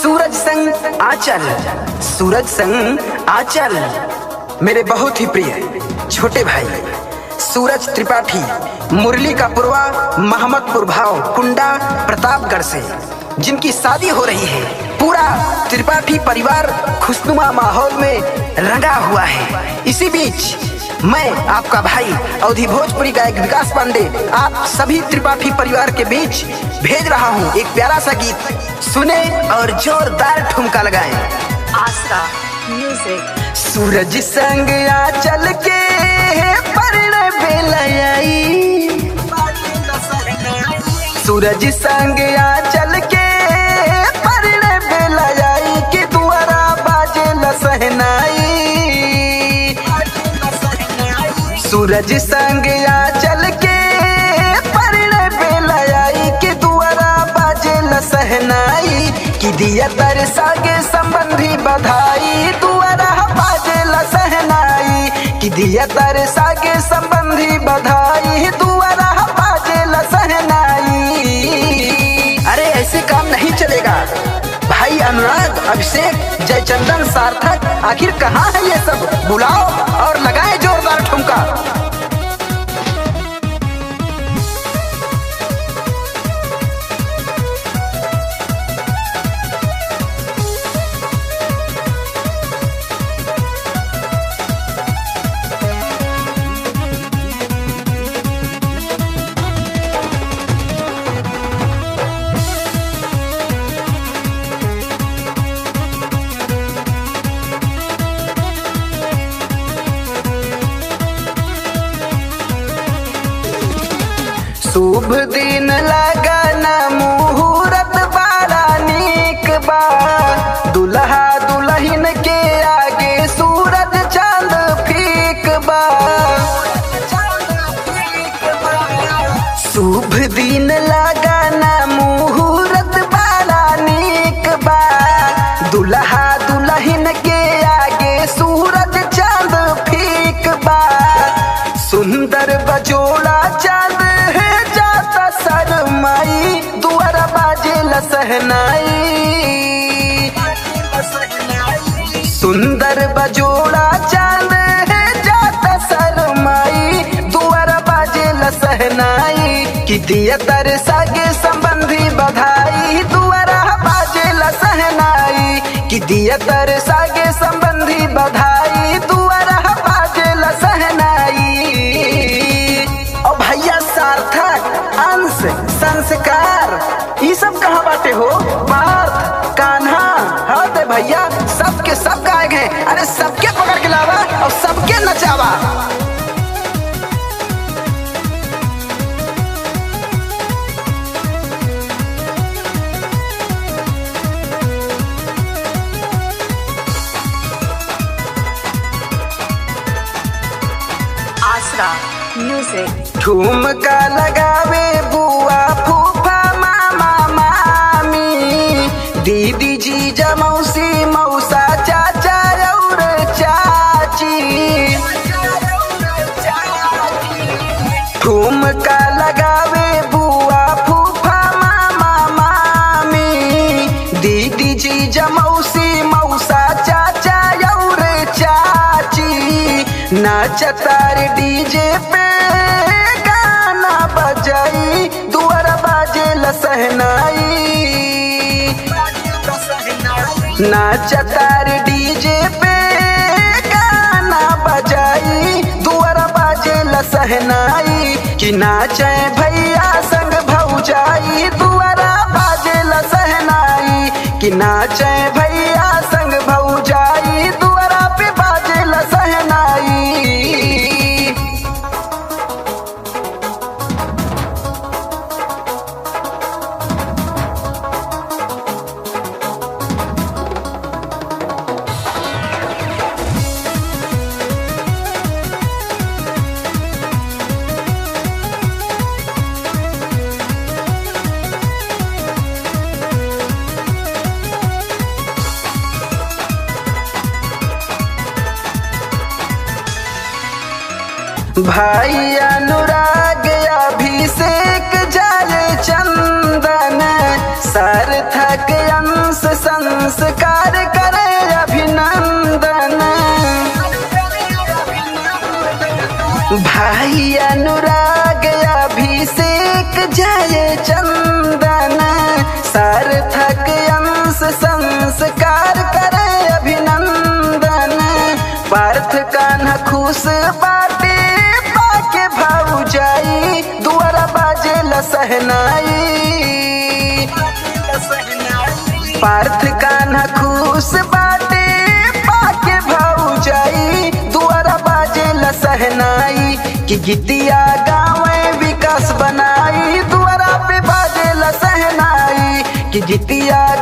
सूरज संग आंचल, सूरज संग आंचल। मेरे बहुत ही प्रिय छोटे भाई सूरज त्रिपाठी, मुरली का पुरवा, महमदपुर भाव, कुंडा, प्रतापगढ़ से, जिनकी शादी हो रही है। पूरा त्रिपाठी परिवार खुशनुमा माहौल में रंगा हुआ है। इसी बीच मैं आपका भाई अवधि भोजपुरी गायक विकास पांडे आप सभी त्रिपाठी परिवार के बीच भेज रहा हूँ एक प्यारा सा गीत। सुने और जोरदार ठुमका लगाएं। आसरा म्यूजिक। सूरज संग आंचल के परण बेलई, सूरज संग आंचल के परण बेलई के दुआरा बाजे लसहनाई। सूरज संग आंचल के परण बेलई के दुआरा बाजे लसहनाई कि दिया तरसा के संबंधी बधाई। दुआरा बाजे लसहनाई कि दिया तरसा के संबंधी बधाई। दुआरा बाजे लसहनाई। अरे ऐसे काम नहीं चलेगा। भाई अनुराग, अभिषेक, जयचंदन, सार्थक, आखिर कहाँ है ये सब? बुलाओ और लगाए जोरदार ठुमका। शुभ दिन लगन मुहूर्त बड़ा नीक बा। दुल्हा दुल्हन के आगे सूरज चांद फीक बा। शुभ दिन लगन मुहूर्त बड़ा नीक बा। दुल्हा दुल्हन के आगे सूरज चांद फीक बा। सुंदर बजोड़ा चांद शरमाई, दुआरा बाजे लसहनाई। सुंदर बजोड़ा चांद है जाता शरमाई, दुआरा बाजे लसहनाई कि दिया तरसा के संबंधी बधाई। दुआरा बाजे लसहनाई कि दिया तरसा के संबंधी बधाई। दुआरा बाजे लसहनाई। और भैया सार्थक, अंश, संस्कार, ये सब कहाँ बाटे हो? पार्थ, कान्हा, हाँ दे भैया, सबके सब गायक हैं। अरे सबके पकड़ के लावा और सबके नचावा। आसरा म्यूजिक। ठुमका लगावे बुआ, फूफा, मामा, मामी, दीदी, जीजा, मौसी, मौसा, चाचा और चाची। ठुमका लगावे बुआ, फूफा, मामा, मामी, दीदी, जीजा, मौसी, मौसा, चाचा और चाची। नाचतार डीजे पे गाना बजाई, दुआरा बाजे लसहनाई। नाचतार डीजे पे गाना बजाई, दुआरा बाजे लसहनाई कि नाचे भैया संग भौजाई। दुआरा बाजे लसहनाई कि नाचे भैया संग भौजाई। दुआरा पे बाजे लसहनाई। भाई अनुराग, अभिषेक, जय चंदन, सार्थक, अंश, संग संस्कार करे अभिनंदन। भाई अनुराग अभिषेक जय चंदन, सार्थक अंश संस्कार करे अभिनंदन। पार्थ कान्हा खुश बाटे पाके भाऊ जाई, दुआरा बाजे लसहनाई। पार्थ कान्हा खुश बाटे पाके भाऊ जाई, दुआरा बाजे लसहनाई। कि गीतिया गावे विकास बनाई, दुआरा पे बाजे लसहनाई। कि गीतिया